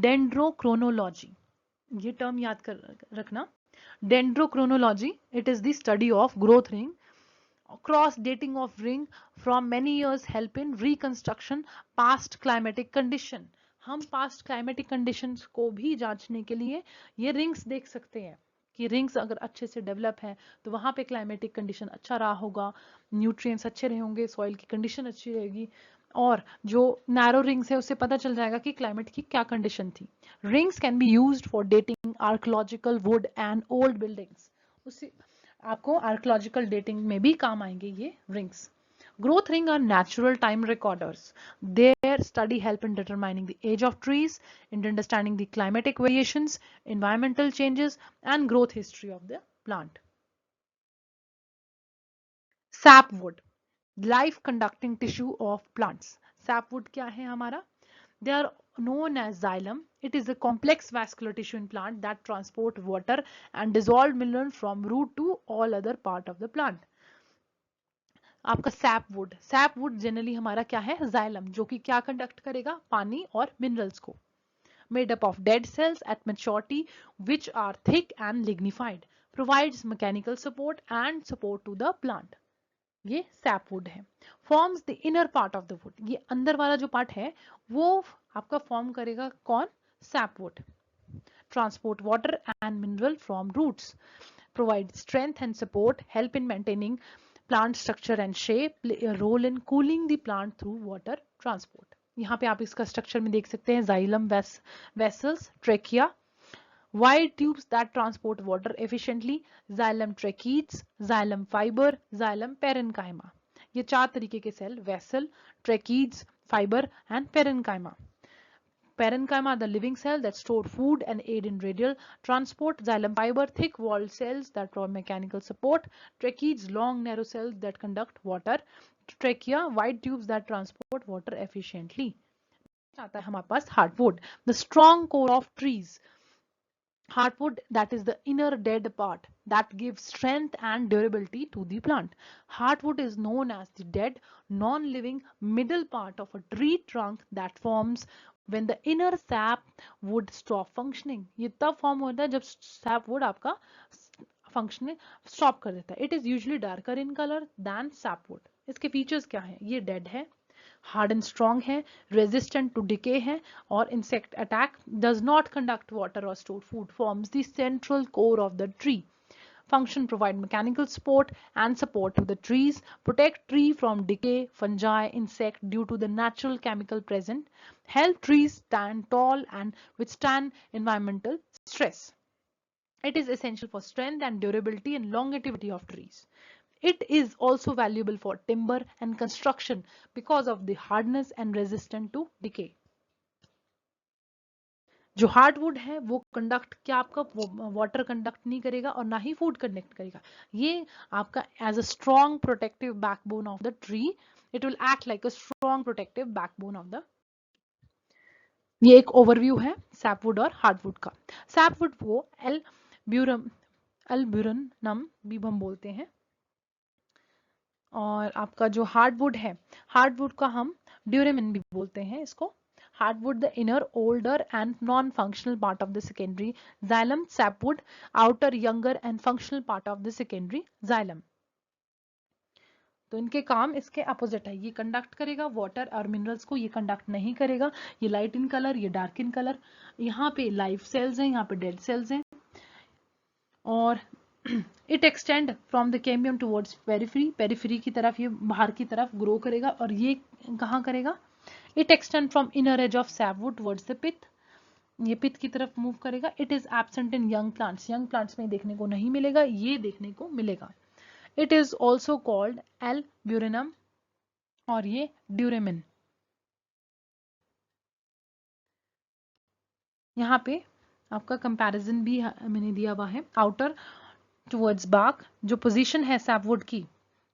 dendrochronology. ये टर्म याद कर रखना. Dendrochronology, it is the study of growth ring. Cross dating of ring from many years help in reconstruction past climatic condition. हम past climatic conditions को भी जांचने के लिए ये rings देख सकते हैं कि rings अगर अच्छे से develop है तो वहां पे climatic condition अच्छा रहा होगा, nutrients अच्छे रहे होंगे, soil की condition अच्छी रहेगी. और जो नैरो रिंग्स है उससे पता चल जाएगा कि क्लाइमेट की क्या कंडीशन थी. Rings can be used for dating archaeological would and old buildings. उससे आपको आर्कियोलॉजिकल डेटिंग में भी काम आएंगे ये rings. Growth ring are natural time recorders. Their study help in determining the age of trees, in understanding the climatic variations, environmental changes, and growth history of the plant. Sapwood. Life conducting tissue of plants. Sapwood क्या है हमारा? They are known as xylem. It is a complex vascular tissue in plant that transport water and dissolved mineral from root to all other part of the plant. आपका sapwood generally हमारा क्या है? Xylem, जो कि क्या conduct करेगा? पानी और मिनरल्स को. Made up of dead cells at maturity which are thick and lignified. Provides mechanical support and support to the plant. ये सैपवुड है. Forms the inner part of the wood. ये अंदर वाला जो पार्ट है वो आपका फॉर्म करेगा कौन? Sapwood. Transport water and mineral from roots. Provide strength and support. Help in maintaining plant structure and shape. Play a role in cooling the plant through water transport. यहाँ पे आप इसका स्ट्रक्चर में देख सकते हैं. Xylem vessels, trachea, wide tubes that transport water efficiently, xylem tracheids, xylem fiber, xylem parenchyma. ये 4 तरीके के cell, vessel, tracheids, fibre and parenchyma. Parenchyma, the living cell that store food and aid in radial transport. Xylem fiber, thick walled cells that provide mechanical support. Tracheids, long narrow cells that conduct water. Trachea, wide tubes that transport water efficiently. आता है हमारे पास hardwood, the strong core of trees. Hardwood, that is the inner dead part that gives strength and durability to the plant. Hardwood is known as the dead, non-living middle part of a tree trunk that forms when the inner sap would stop functioning. ये तब form होता है जब sap wood आपका functioning stop कर देता है. It is usually darker in color than sapwood. इसके फीचर्स क्या हैं? ये डेड है, हार्ड एंड स्ट्रॉन्ग है, रेजिस्टेंट टू डिके है और insect attack, does not conduct water और store food, forms the central core of the tree. Function, provide mechanical support and support to the trees, protect tree from decay, fungi, insect due to the natural chemical present, help trees stand tall and withstand environmental stress. It is essential for strength and durability and longevity of trees. It is also valuable for timber and construction because of the hardness and resistant to decay. जो hardwood है वो conduct क्या आपका water conduct नहीं करेगा और ना ही food conduct करेगा. ये आपका as a strong protective backbone of the tree. It will act like a strong protective backbone of the. ये एक ओवरव्यू है सैपवुड और हार्डवुड का. सैपवुड को एल्ब्यूरनम भी हम बोलते हैं. और आपका जो हार्डवुड है, हार्डवुड का हम ड्यूरेमिन भी बोलते हैं इसको. Hardwood, the inner, older and non-functional part of the secondary xylem. Sapwood, outer, younger and functional part of the secondary xylem. तो इनके काम इसके अपोजिट है. ये कंडक्ट करेगा वाटर और मिनरल्स को, ये कंडक्ट नहीं करेगा. ये लाइट इन कलर, ये डार्क इन कलर. यहाँ पे लाइफ सेल्स हैं, यहाँ पे डेड सेल्स हैं. और it extend from the cambium towards periphery. Periphery की तरफ ये बाहर की तरफ ग्रो करेगा. और ये कहाँ करेगा? It extends from inner edge of sapwood towards the pith. ये पिथ की तरफ मूव करेगा. It is absent in young plants. Young plants में देखने को नहीं मिलेगा, ये देखने को मिलेगा. It is also called alburinum और ये ड्यूरेमिन. यहाँ पे आपका कंपैरिजन भी मैंने दिया हुआ है. आउटर टुवर्ड्स बार्क, जो पोजीशन है सैपवुड की,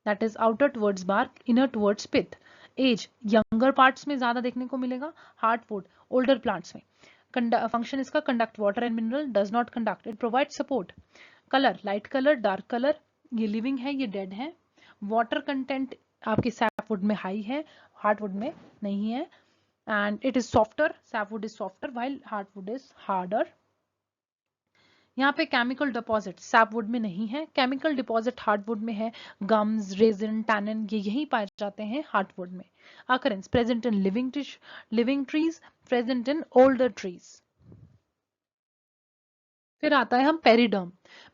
that is outer towards bark, inner towards pith. Age, younger parts में ज्यादा देखने को मिलेगा. हार्डवुड, ओल्डर प्लांट्स में. फंक्शन इसका conduct water and mineral, does not conduct. It provide support. Colour, light colour, dark colour. ये living है, ये डेड है. वाटर कंटेंट आपके सैपवुड में हाई है, हार्डवुड में नहीं है. And it is softer. Sapwood is softer while hardwood is harder. यहाँ पे केमिकल डिपॉजिट सैपवुड में नहीं है. केमिकल डिपॉजिट हार्डवुड में है. गम्स, रेजिन, टैनिन, ये यही पाए जाते हैं हार्डवुड में. Occurrence, present in living trees, present in older trees. फिर आता है हम periderm.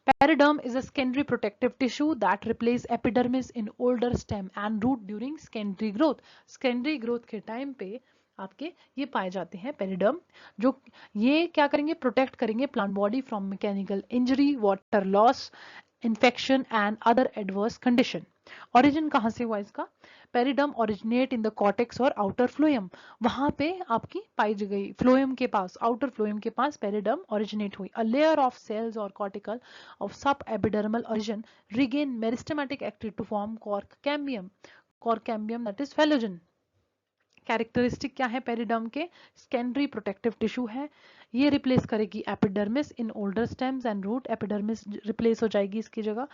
Periderm is a secondary protective tissue that replace epidermis in older stem and root during secondary growth. Secondary growth के टाइम पे आपके ये पाए जाते हैं पेरिडर्म, जो ये क्या करेंगे? प्रोटेक्ट करेंगे plant body from mechanical injury, water loss, infection and other adverse condition. Origin कहाँ से हुआ इसका? Periderm originate in the cortex और आउटर फ्लोएम. वहां पे आपकी पाई गई फ्लोएम के पास, आउटर फ्लोएम के पास पेरिडर्म ओरिजिनेट हुई. A layer of cells or cortical of sub epidermal origin regain meristematic activity to form cork cambium. Cork cambium that is phellogen. Characteristic क्या है पेरिडर्म के? सेकेंडरी प्रोटेक्टिव टिश्यू है. ये replace करेगी epidermis in older stems and root. Epidermis replace हो जाएगी इसकी जगह.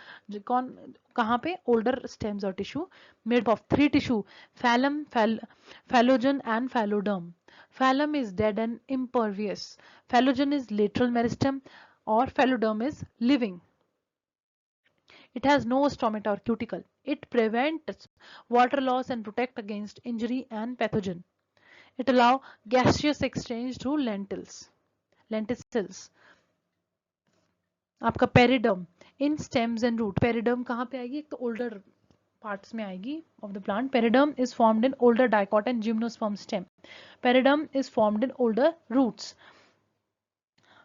कौन कहाँ पे? ओल्डर स्टेम्स और tissue. Made of 3 tissue, phellem, phellogen and phelloderm. Phellem is dead and impervious. Phellogen is lateral meristem और phelloderm is living. It has no stomata or cuticle. It prevents water loss and protect against injury and pathogen. It allows gaseous exchange through lenticels. आपका periderm in stems and root. Periderm कहाँ पे आएगी? एक तो older parts में आएगी of the plant. Periderm is formed in older dicot and gymnosperm stem. Periderm is formed in older roots.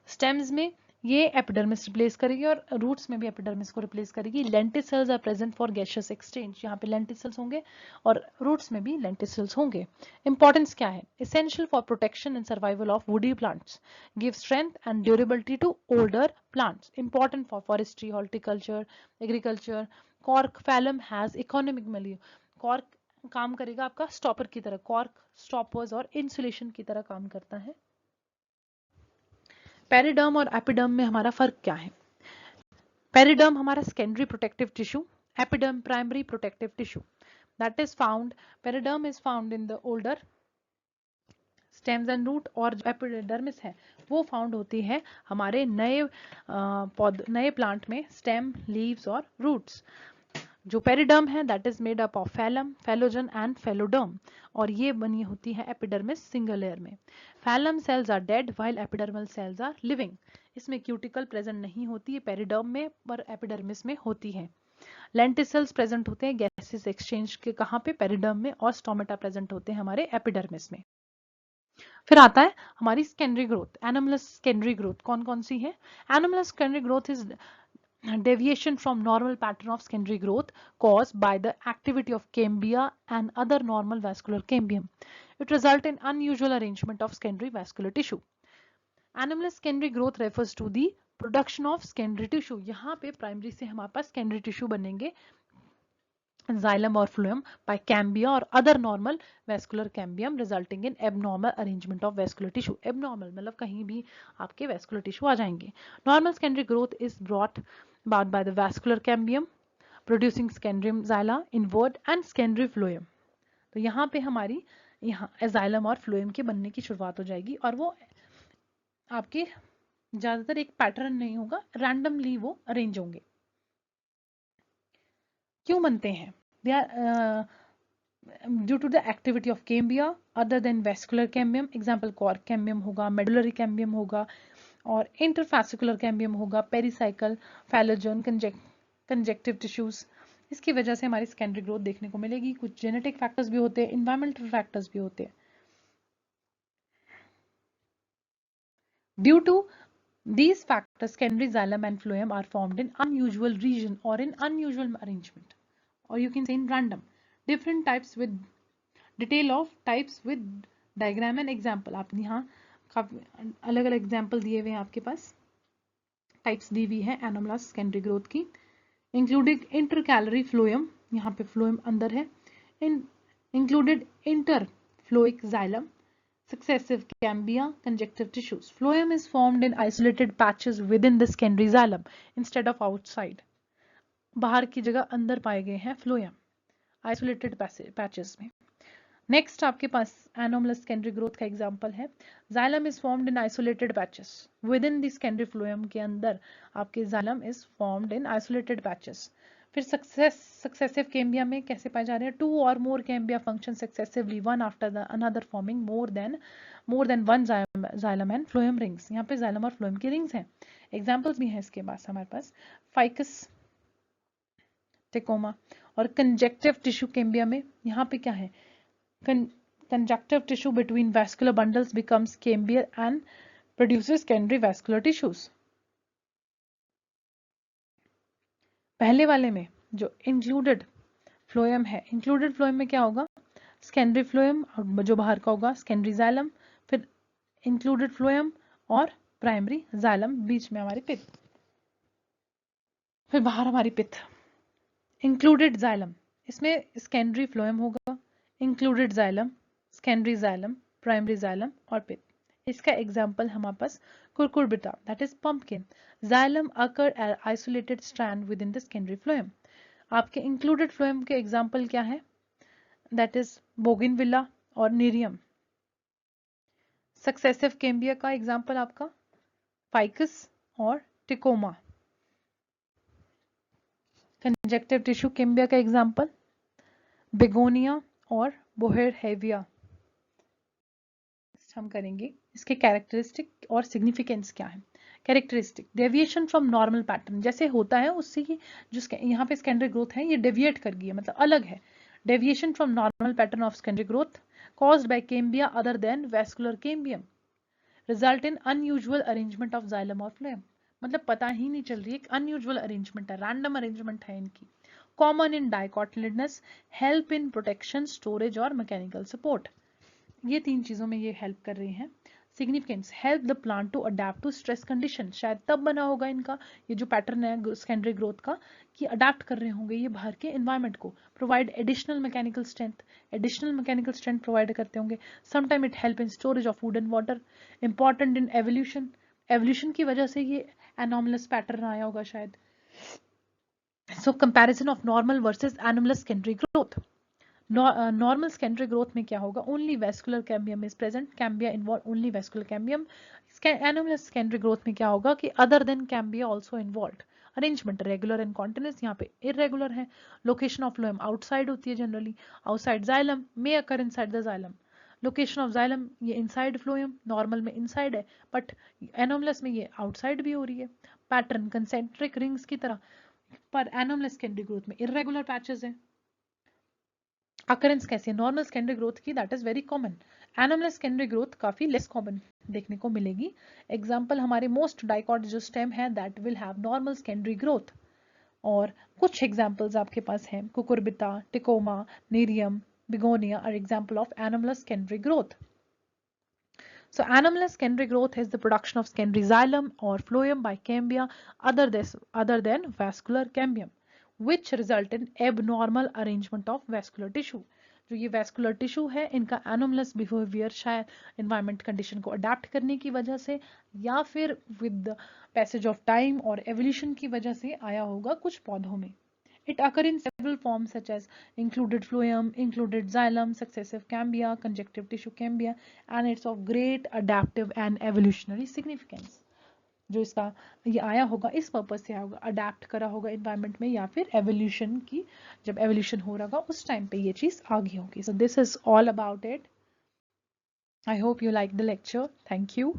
Stems में ये एपिडर्मिस रिप्लेस करेगी और रूट्स में भी एपिडर्मिस को रिप्लेस करेगी। Lenticels are present for gaseous exchange, यहाँ पे लेंटिसल्स होंगे और रूट्स में भी लेंटिसल्स होंगे। इंपॉर्टेंस क्या है? Essential for protection and survival of woody plants, give strength and durability to older plants, important for forestry, horticulture, agriculture. Cork phellem has economic value, cork काम करेगा आपका स्टॉपर की तरह, कॉर्क स्टॉपर्स और insulation की तरह काम करता है। पेरिडर्म और एपिडर्म में हमारा फर्क क्या है? पेरिडर्म हमारा secondary protective tissue, epiderm primary protective tissue. That is found, periderm is found in the older stems and root, और जो एपिडर्मिस है वो फाउंड होती है हमारे नए प्लांट में, स्टेम, लीव्स और रूट्स। जो पेरिडर्म है that is made up of phellem, phellogen and phelloderm, और ये बनी होती है एपिडर्मिस सिंगल लेयर में। Phellem cells are dead while epidermal cells are living. इसमें क्यूटिकल प्रेजेंट नहीं होती है पेरिडर्म में, पर एपिडर्मिस में होती है। लेंटिसल्स प्रेजेंट होते हैं गैसेस एक्सचेंज के कहाँ पे? पेरिडर्म में, और स्टोमेटा प्रेजेंट होते हैं हमारे एपिडर्मिस में। फिर आता है हमारी secondary growth, anomalous secondary growth कौन कौन सी है? Anomalous secondary growth is deviation from normal pattern of secondary growth caused by the activity of cambia and other normal vascular cambium. It results in unusual arrangement of secondary vascular tissue. Anomalous secondary growth refers to the production of secondary tissue. यहाँ पे primary से हमारे पास secondary tissue बनेंगे xylem or phloem by cambia or other normal vascular cambium resulting in abnormal arrangement of vascular tissue. Abnormal मतलब कहीं भी आपके vascular tissue आ जाएंगे. Normal secondary growth is brought about by the vascular cambium producing secondary xyla, invert and secondary phloem. तो यहाँ पे हमारी यहाँ xylem और phloem के बनने की शुरुआत हो जाएगी, और वो आपके ज्यादातर एक पैटर्न नहीं होगा, रैंडमली वो अरेंज होंगे। क्यों बनते हैं? They are due to the activity of cambia other than vascular cambium, example cork cambium होगा, medullary cambium होगा, और interfascicular cambium होगा, pericycle, phallogen, conjunctive tissues। इसकी वजह से हमारी सेकेंडरी ग्रोथ देखने को मिलेगी। कुछ जेनेटिक फैक्टर्स भी होते हैं, इन्वायरमेंटल फैक्टर्स भी होते हैं। Due to these factors secondary xylem and phloem are formed in unusual region or in unusual arrangement, or you can say in random, different types with detail of types with diagram and example। आप यहाँ काफी अलग अलग example दिए हुए हैं, आपके पास types दी हुई है एनोमलस सेकेंडरी ग्रोथ की, इंक्लूडिंग इंटरकैलरी फ्लोएम, यहाँ पे फ्लोएम अंदर है, included इंटरफ्लोइक xylem, successive cambia, conjunctive tissues. Phloem is formed in isolated patches within the secondary xylem instead of outside. बाहर की जगह अंदर पाए गए हैं फ्लोएम, आइसोलेटेड पैचेस में। नेक्स्ट आपके पास एनोमलस सेकेंडरी ग्रोथ का एग्जांपल है, xylem is formed in isolated patches within the secondary phloem के अंदर आपके xylem is formed in isolated patches। फिर सक्सेसिव कैम्बिया में कैसे पाए जा रहे हैं? 2 or more cambia function successively one after the another forming more than one xylem and phloem rings। यहाँ पे xylem और phloem की रिंग्स हैं। एग्जांपल्स भी हैं इसके पास हमारे पास, फाइकस, टेकोमा। और कंजक्टिव टिश्यू कैम्बिया में यहाँ पे क्या है? Conjunctive tissue between vascular bundles becomes cambia and produces secondary vascular tissues. पहले वाले में जो इंक्लूडेड फ्लोएम है, इंक्लूडेड फ्लोएम में क्या होगा? सेकेंडरी फ्लोएम, और जो बाहर का होगा सेकेंडरी xylem, फिर इंक्लूडेड फ्लोएम और प्राइमरी xylem, बीच में हमारी पिथ, फिर बाहर हमारी पिथ। इंक्लूडेड xylem, इसमें सेकेंडरी फ्लोएम होगा, included xylem, secondary xylem, primary xylem और पिथ। इसका एग्जाम्पल हमारे पास cucurbita, that is pumpkin. xylem occur as isolated strand within the secondary phloem। आपके इंक्लूडेड फ्लोएम के एग्जाम्पल क्या है? दैट इज बोगिनविला और नीरियम। सक्सेसिव कैम्बिया का एग्जाम्पल आपका फाइकस और टिकोमा। कंजक्टिव टिश्यू कैम्बिया का एग्जाम्पल बेगोनिया और बोहेरहेविया। हम करेंगे इसके कैरेक्टरिस्टिक और सिग्निफिकेंस क्या है। Characteristic, deviation from normal pattern, जैसे होता है उससे ही जो यहाँ पे सेकेंडरी ग्रोथ है ये डेविएट कर गई है, मतलब अलग है। Deviation from normal pattern of secondary growth caused by cambia other than vascular cambium result in unusual arrangement of xylem or phloem। मतलब पता ही नहीं चल रही है, एक अनयूजुअल अरेंजमेंट है, रैंडम अरेंजमेंट है इनकी। Common in dicotyledons, help in protection, storage और मैकेनिकल सपोर्ट, ये 3 चीजों में ये हेल्प कर रही हैं। Significance, help the plant to adapt to stress condition, शायद तब बना होगा इनका ये जो पैटर्न है सेकेंडरी ग्रोथ का, कि अडेप्ट कर रहे होंगे ये बाहर के एनवायरनमेंट को। Provide additional mechanical strength, additional mechanical strength provide करते होंगे। Sometime it help in storage of food and water. Important in evolution, evolution की वजह से ये एनॉमलस पैटर्न आया होगा शायद। So comparison of normal versus anomalous secondary growth. Normal secondary growth में क्या होगा, only vascular cambium is present, cambia involve only vascular cambium. Anomalous secondary growth में क्या होगा कि other than कैम्बिया also involve. Arrangement regular and continuous, यहाँ पे irregular है। लोकेशन ऑफ फ्लोएम आउटसाइड होती है generally, outside xylem, may occur inside the xylem. Location of xylem ये इनसाइड फ्लोएम, नॉर्मल में इनसाइड है, बट एनोमलस में ये आउटसाइड भी हो रही है। पैटर्न कंसेंट्रिक रिंग्स की तरह, पर एनोमलस सेकेंडरी ग्रोथ में इरेगुलर पैचेस है। अकरेंस कैसी है, नॉर्मल सेकेंडरी ग्रोथ की, that is very common. Anomalous secondary growth काफी लेस कॉमन देखने को मिलेगी। एग्जांपल हमारे मोस्ट डाइकॉट जो स्टेम है that will have normal secondary growth. और कुछ एग्जांपल्स आपके पास हैं, cucurbita, tecoma, nerium, begonia are example of anomalous secondary growth. So anomalous secondary growth is the production of secondary xylem or phloem by cambia other than vascular cambium, which result in abnormal arrangement of vascular tissue. जो ये vascular tissue है इनका anomalous behavior शायद environment condition को adapt करने की वजह से या फिर with the passage of time और evolution की वजह से आया होगा कुछ पौधों में. It occurs in several forms such as included phloem, included xylem, successive cambia, conjunctive tissue cambia, and it's of great adaptive and evolutionary significance. जो इसका ये आया होगा इस पर्पज से आया होगा, अडेप्ट करा होगा इन्वायरमेंट में या फिर एवोल्यूशन की, जब एवोल्यूशन हो रहा होगा उस टाइम पे ये चीज आ गई होगी. So this is all about it. I hope you like the lecture. Thank you.